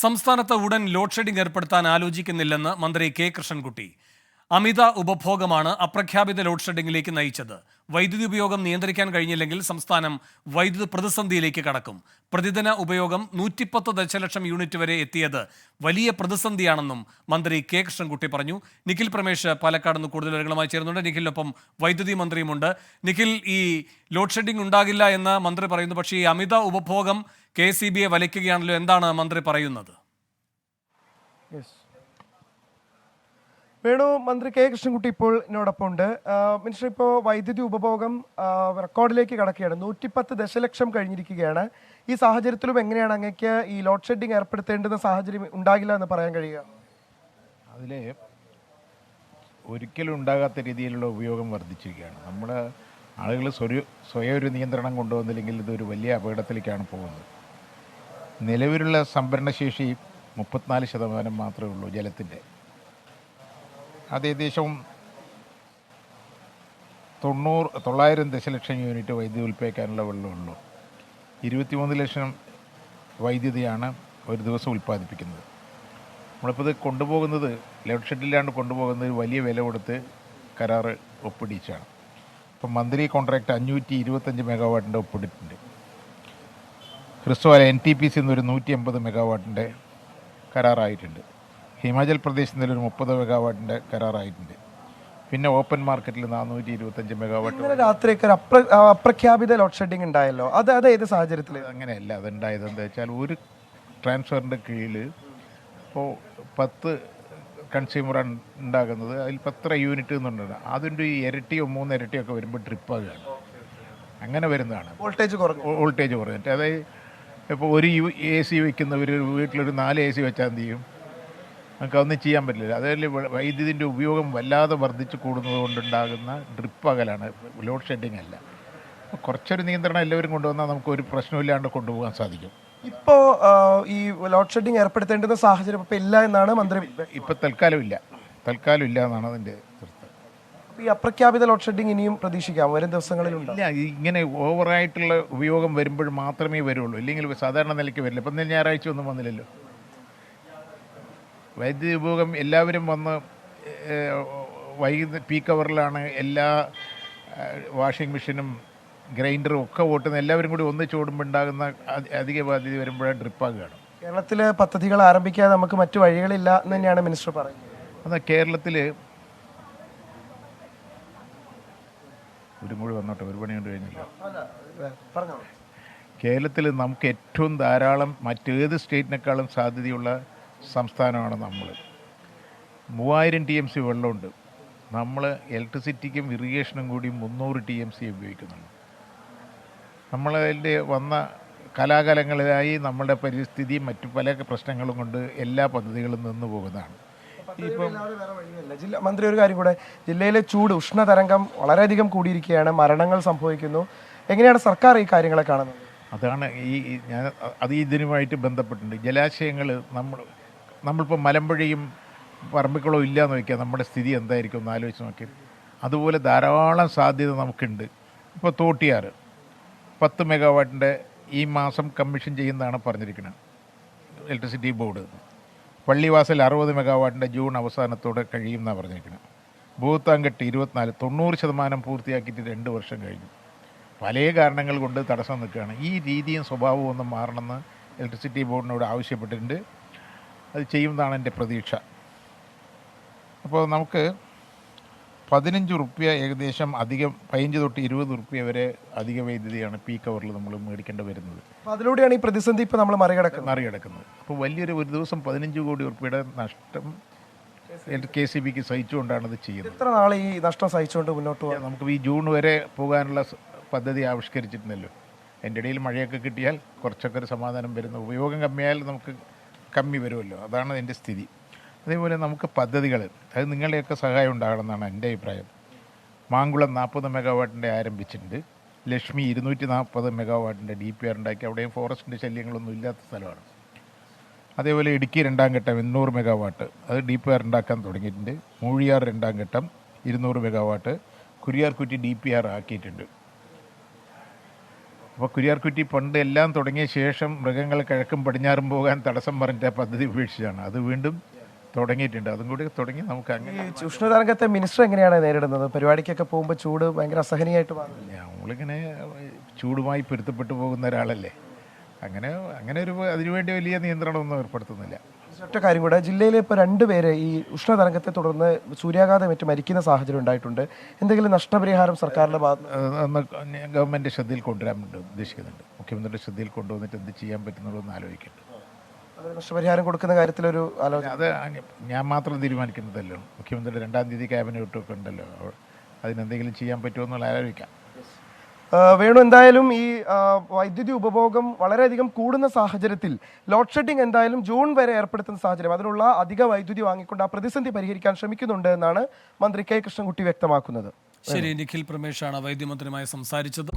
സംസ്ഥാനത്ത് ഉടൻ load shedding ഏർപ്പെടുത്താൻ ആലോചിക്കുന്നില്ലെന്ന് മന്ത്രി കെ കൃഷ്ണൻകുട്ടി. അമിത ഉപഭോഗമാണ് അപ്രഖ്യാപിത ലോഡ് ഷെഡിംഗിലേക്ക് നയിച്ചത്. വൈദ്യുതി ഉപയോഗം നിയന്ത്രിക്കാൻ കഴിഞ്ഞില്ലെങ്കിൽ സംസ്ഥാനം വൈദ്യുതി പ്രതിസന്ധിയിലേക്ക് കടക്കും. പ്രതിദിന ഉപയോഗം 110 ദശലക്ഷം യൂണിറ്റ് വരെ എത്തിയത് വലിയ പ്രതിസന്ധിയാണെന്നും മന്ത്രി കെ കൃഷ്ണൻകുട്ടി പറഞ്ഞു. നിഖിൽ പ്രമേഷ് പാലക്കാട് നിന്ന് കൂടുതൽ വിവരങ്ങളുമായി ചേരുന്നുണ്ട്. നിഖിലിനൊപ്പം വൈദ്യുതി മന്ത്രിയുമുണ്ട്. നിഖിൽ, ഈ ലോഡ് ഷെഡിംഗ് ഉണ്ടാകില്ല എന്ന് മന്ത്രി പറയുന്നു, പക്ഷേ ഈ അമിത ഉപഭോഗം KCBയെ വലയ്ക്കുകയാണല്ലോ. എന്താണ് മന്ത്രി പറയുന്നത്? വേണു, മന്ത്രി കെ കൃഷ്ണൻകുട്ടി ഇപ്പോൾ എന്നോടൊപ്പം ഉണ്ട്. മിനിസ്റ്റർ, ഇപ്പോൾ വൈദ്യുതി ഉപഭോഗം റെക്കോർഡിലേക്ക് കടക്കുകയാണ്. 110 ദശലക്ഷം കഴിഞ്ഞിരിക്കുകയാണ്. ഈ സാഹചര്യത്തിലും എങ്ങനെയാണ് അങ്ങേക്ക് ഈ ലോഡ് ഷെഡിംഗ് ഏർപ്പെടുത്തേണ്ടുന്ന സാഹചര്യം ഉണ്ടാകില്ല എന്ന് പറയാൻ കഴിയുക? അതിൽ ഒരിക്കലും ഉണ്ടാകാത്ത രീതിയിലുള്ള ഉപയോഗം വർദ്ധിച്ചിരിക്കുകയാണ്. നമ്മുടെ ആളുകൾ സ്വയം ഒരു നിയന്ത്രണം കൊണ്ടുവന്നില്ലെങ്കിൽ ഇതൊരു വലിയ അപകടത്തിലേക്കാണ് പോകുന്നത്. നിലവിലുള്ള സംഭരണശേഷി 34% മാത്രമേ ഉള്ളൂ ജലത്തിൻ്റെ. അത് ഏകദേശം 900 ദശലക്ഷം യൂണിറ്റ് വൈദ്യുതി ഉൽപ്പാദിക്കാനുള്ള വെള്ളമുള്ളൂ. 23 ലക്ഷം വൈദ്യുതിയാണ് ഒരു ദിവസം ഉൽപ്പാദിപ്പിക്കുന്നത്. നമ്മളിപ്പോൾ ഇത് കൊണ്ടുപോകുന്നത് ലോഡ് ഷെഡില്ലാണ്ട് കൊണ്ടുപോകുന്നത് വലിയ വില കൊടുത്ത് കരാറ് ഒപ്പിടിച്ചാണ്. ഇപ്പം മന്ത്ലി കോൺട്രാക്റ്റ് 525 മെഗാവാട്ടിൻ്റെ ഒപ്പിട്ടിട്ടുണ്ട്. ക്രിസ്തുവാല NTPC എന്നൊരു 180 മെഗാവാട്ടിൻ്റെ കരാറായിട്ടുണ്ട്. ഹിമാചൽ പ്രദേശിൽ നിന്നൊരു 30 മെഗാവാട്ടിൻ്റെ കരാറായിട്ടുണ്ട്. പിന്നെ ഓപ്പൺ മാർക്കറ്റിൽ 425 മെഗാവാട്ട്. രാത്രിയൊക്കെ അപ്രഖ്യാപിത ലോഡ് ഷെഡിംഗ് ഉണ്ടായല്ലോ, അത് ഏത് സാഹചര്യത്തിൽ? അങ്ങനെയല്ല അതുണ്ടായത്. എന്താ വെച്ചാൽ ഒരു ട്രാൻസ്ഫറിൻ്റെ കീഴിൽ ഇപ്പോൾ 10 കൺസ്യൂമറാണ് ഉണ്ടാകുന്നത്. അതിൽ 10 യൂണിറ്റ് എന്നുണ്ട്. അതിൻ്റെ ഇരട്ടിയോ 3 ഇരട്ടിയോ ഒക്കെ വരുമ്പോൾ ട്രിപ്പാകുകയാണ്. അങ്ങനെ വരുന്നതാണ് വോൾട്ടേജ് കുറഞ്ഞിട്ട്. അതായത് ഇപ്പോൾ ഒരു AC വയ്ക്കുന്നവർ വീട്ടിലൊരു 4 AC വെച്ചാൽ എന്ത് ചെയ്യും? നമുക്ക് അതൊന്നും ചെയ്യാൻ പറ്റില്ല. അതായത് വൈദ്യുതിൻ്റെ ഉപയോഗം വല്ലാതെ വർദ്ധിച്ച് കൂടുന്നത് കൊണ്ടുണ്ടാകുന്ന ഡ്രിപ്പ് അകലാണ്, ലോഡ് ഷെഡിങ് അല്ല. കുറച്ചൊരു നിയന്ത്രണം എല്ലാവരും കൊണ്ടുവന്നാൽ നമുക്ക് ഒരു പ്രശ്നമില്ലാണ്ട് കൊണ്ടുപോകാൻ സാധിക്കും. ഇപ്പോൾ ഈ ലോഡ് ഷെഡിങ് ഏർപ്പെടുത്തേണ്ടുന്ന സാഹചര്യം ഇപ്പോൾ ഇല്ല എന്നാണ് മന്ത്രി. ഇപ്പോൾ തൽക്കാലം ഇല്ല എന്നാണ് അതിൻ്റെ അർത്ഥം. ഈ അപ്രഖ്യാപിത ലോഡ് ഷെഡിങ് ഇനിയും പ്രതീക്ഷിക്കാം വരും ദിവസങ്ങളിലുണ്ട്? ഇല്ല, ഇങ്ങനെ ഓവറായിട്ടുള്ള ഉപയോഗം വരുമ്പോൾ മാത്രമേ വരുള്ളൂ. ഇല്ലെങ്കിൽ സാധാരണ നിലയ്ക്ക് വരില്ല. ഇപ്പം ഞായറാഴ്ച ഒന്നും വന്നില്ലല്ലോ. വൈദ്യുതി ഉപയോഗം എല്ലാവരും വന്ന് പീക്ക് അവറിലാണ് എല്ലാ വാഷിംഗ് മെഷീനും ഗ്രൈൻഡറും ഒക്കെ ഓട്ടുന്ന എല്ലാവരും കൂടി ഒന്നിച്ച് ഓടുമ്പോൾ ഉണ്ടാകുന്ന അധിക ബാധ്യത വരുമ്പോഴാണ് ഡ്രിപ്പാകുകയാണ്. കേരളത്തിൽ പദ്ധതികൾ ആരംഭിക്കാതെ നമുക്ക് മറ്റു വഴികളില്ല എന്ന് തന്നെയാണ് മിനിസ്റ്റർ പറയുന്നത്. എന്നാൽ കേരളത്തിൽ ഒരു കൂടി വന്നോട്ടെ, ഒരു പണി കൊണ്ട് കഴിഞ്ഞില്ല. കേരളത്തിൽ നമുക്ക് ഏറ്റവും ധാരാളം മറ്റേത് സ്റ്റേറ്റിനേക്കാളും സാധ്യതയുള്ള സംസ്ഥാനമാണ് നമ്മൾ. 3000 TMC വെള്ളമുണ്ട്. നമ്മൾ ഇലക്ട്രിസിറ്റിക്കും ഇറിഗേഷനും കൂടി 300 TMC ഉപയോഗിക്കുന്നുണ്ട്. നമ്മളതിൻ്റെ വന്ന കലാകാലങ്ങളിലായി നമ്മുടെ പരിസ്ഥിതി മറ്റു പല പ്രശ്നങ്ങളും കൊണ്ട് എല്ലാ പദ്ധതികളും നിന്നു പോകുന്നതാണ്. മന്ത്രി, ഒരു കാര്യം കൂടെ, ജില്ലയിലെ ഉഷ്ണതരംഗം വളരെയധികം കൂടിയിരിക്കുകയാണ്, മരണങ്ങൾ സംഭവിക്കുന്നു. എങ്ങനെയാണ് സർക്കാർ ഈ കാര്യങ്ങളെ കാണുന്നത്? അതാണ് ഇതിനുമായിട്ട് ബന്ധപ്പെട്ടിട്ടുണ്ട്. ജലാശയങ്ങൾ നമ്മളിപ്പോൾ മലമ്പുഴയും പറമ്പിക്കുളവും ഇല്ല എന്ന് വയ്ക്കുക, നമ്മുടെ സ്ഥിതി എന്തായിരിക്കും എന്ന് ആലോചിച്ച് നോക്കി. അതുപോലെ ധാരാളം സാധ്യത നമുക്കുണ്ട്. ഇപ്പോൾ തോട്ടിയാറ് 10 മെഗാവാട്ടിൻ്റെ ഈ മാസം കമ്മീഷൻ ചെയ്യുന്നതാണ് പറഞ്ഞിരിക്കുന്നത് ഇലക്ട്രിസിറ്റി ബോർഡ്. പള്ളിവാസൽ 60 മെഗാവാട്ടിൻ്റെ ജൂൺ അവസാനത്തോടെ കഴിയുമെന്നാണ് പറഞ്ഞിരിക്കുന്നത്. ഭൂത്താങ്കെട്ട് 24, 90% പൂർത്തിയാക്കിയിട്ട് 2 വർഷം കഴിഞ്ഞു. പല കാരണങ്ങൾ കൊണ്ട് തടസ്സം നിൽക്കുകയാണ്. ഈ രീതിയും സ്വഭാവവും ഒന്നും മാറണമെന്ന് ഇലക്ട്രിസിറ്റി ബോർഡിനോട് ആവശ്യപ്പെട്ടിട്ടുണ്ട്. അത് ചെയ്യുമെന്നാണ് എൻ്റെ പ്രതീക്ഷ. അപ്പോൾ നമുക്ക് 15 റുപ്യ ഏകദേശം അധികം, 15 തൊട്ട് 20 റുപ്യ വരെ അധിക വൈദ്യുതിയാണ് പീക്ക് അവറിൽ നമ്മൾ മേടിക്കേണ്ടി വരുന്നത്. അതിലൂടെയാണ് ഈ പ്രതിസന്ധി ഇപ്പോൾ നമ്മൾ മറികടക്കുന്നത്. അപ്പോൾ ഒരു ദിവസം 15 കോടി റുപ്യയുടെ നഷ്ടം KCBക്ക് സഹിച്ചുകൊണ്ടാണ് ഇത് ചെയ്യുന്നത്. എത്ര നാൾ ഈ നഷ്ടം സഹിച്ചുകൊണ്ട് മുന്നോട്ട് പോകാം? നമുക്ക് ഈ ജൂൺ വരെ പോകാനുള്ള പദ്ധതി ആവിഷ്കരിച്ചിട്ടുണ്ടല്ലോ. എൻ്റെ ഇടയിൽ മഴയൊക്കെ കിട്ടിയാൽ കുറച്ചൊക്കെ ഒരു സമാധാനം വരുന്നു. ഉപയോഗം കമ്മിയാൽ നമുക്ക് കമ്മി വരുമല്ലോ, അതാണ് എൻ്റെ സ്ഥിതി. അതേപോലെ നമുക്ക് പദ്ധതികൾ, അത് നിങ്ങളുടെയൊക്കെ സഹായം ഉണ്ടാകണമെന്നാണ് എൻ്റെ അഭിപ്രായം. മാങ്കുളം 40 മെഗാവാട്ടിൻ്റെ ആരംഭിച്ചിട്ടുണ്ട്. ലക്ഷ്മി 240 മെഗാവാട്ടിൻ്റെ DPR ഉണ്ടാക്കി. അവിടെയും ഫോറസ്റ്റിൻ്റെ ശല്യങ്ങളൊന്നും ഇല്ലാത്ത സ്ഥലമാണ്. അതേപോലെ ഇടുക്കി 2ാം ഘട്ടം 800 മെഗാവാട്ട്, അത് DPR ഉണ്ടാക്കാൻ തുടങ്ങിയിട്ടുണ്ട്. മൂഴിയാർ 2ാം ഘട്ടം 200 മെഗാവാട്ട്, കുരിയാർകുറ്റി DPR ആക്കിയിട്ടുണ്ട്. അപ്പോൾ കുര്യാർകുറ്റി പണ്ട് എല്ലാം തുടങ്ങിയ ശേഷം മൃഗങ്ങൾ കിഴക്കും പടിഞ്ഞാറും പോകാൻ തടസ്സം പറഞ്ഞിട്ട് ആ പദ്ധതി ഉപേക്ഷിച്ചാണ്. അത് വീണ്ടും തുടങ്ങിയിട്ടുണ്ട്. അതും കൂടി തുടങ്ങി നമുക്ക് അങ്ങനെ ഈ ഉഷ്ണതരംഗത്തെ മിനിസ്റ്റർ എങ്ങനെയാണ് നേരിടുന്നത്? പരിപാടിക്കൊക്കെ പോകുമ്പോൾ ചൂട് ഭയങ്കര അസഹനീയമായിട്ട് മാറും. നമ്മളിങ്ങനെ ചൂടുമായി പൊരുത്തപ്പെട്ടു പോകുന്ന ഒരാളല്ലേ. അങ്ങനെ ഒരു അതിനുവേണ്ടി വലിയ നിയന്ത്രണമൊന്നും ഏർപ്പെടുത്തുന്നില്ല. ഒറ്റ കാര്യം കൂടെ, ജില്ലയിലെ ഇപ്പോൾ 2 പേര് ഈ ഉഷ്ണതരംഗത്തെ തുടർന്ന് സൂര്യാഘാതമേറ്റ് മരിക്കുന്ന സാഹചര്യം ഉണ്ടായിട്ടുണ്ട്. എന്തെങ്കിലും നഷ്ടപരിഹാരം സർക്കാരിന്റെ ഭാഗത്ത് അന്ന് ഗവൺമെൻറ് ശ്രദ്ധയിൽ കൊണ്ടുവരാൻ വേണ്ടി ഉദ്ദേശിക്കുന്നുണ്ട്. മുഖ്യമന്ത്രിയുടെ ശ്രദ്ധയിൽ കൊണ്ടുവന്നിട്ട് എന്ത് ചെയ്യാൻ പറ്റുന്നുള്ളതെന്ന് ആലോചിക്കുന്നുണ്ട്. നഷ്ടപരിഹാരം കൊടുക്കുന്ന കാര്യത്തിലൊരു ആലോചന അത് ഞാൻ മാത്രം തീരുമാനിക്കുന്നതല്ലോ. മുഖ്യമന്ത്രിയുടെ 2-ാം തീയതി ക്യാബിനറ്റൊക്കെ ഉണ്ടല്ലോ. അതിനെന്തെങ്കിലും ചെയ്യാൻ പറ്റുമോ എന്നുള്ള ആലോചിക്കാം. വേണു, എന്തായാലും ഈ വൈദ്യുതി ഉപഭോഗം വളരെയധികം കൂടുന്ന സാഹചര്യത്തിൽ ലോഡ് ഷെഡിംഗ് എന്തായാലും ജൂൺ വരെ ഏർപ്പെടുത്തുന്ന സാഹചര്യം, അതിനുള്ള അധിക വൈദ്യുതി വാങ്ങിക്കൊണ്ട് ആ പ്രതിസന്ധി പരിഹരിക്കാൻ ശ്രമിക്കുന്നുണ്ട് എന്നാണ് മന്ത്രി കെ കൃഷ്ണൻകുട്ടി വ്യക്തമാക്കുന്നത്. ശരി, നിഖിൽ പ്രമേഷാണ് വൈദ്യമന്ത്രിയുമായി സംസാരിച്ചത്.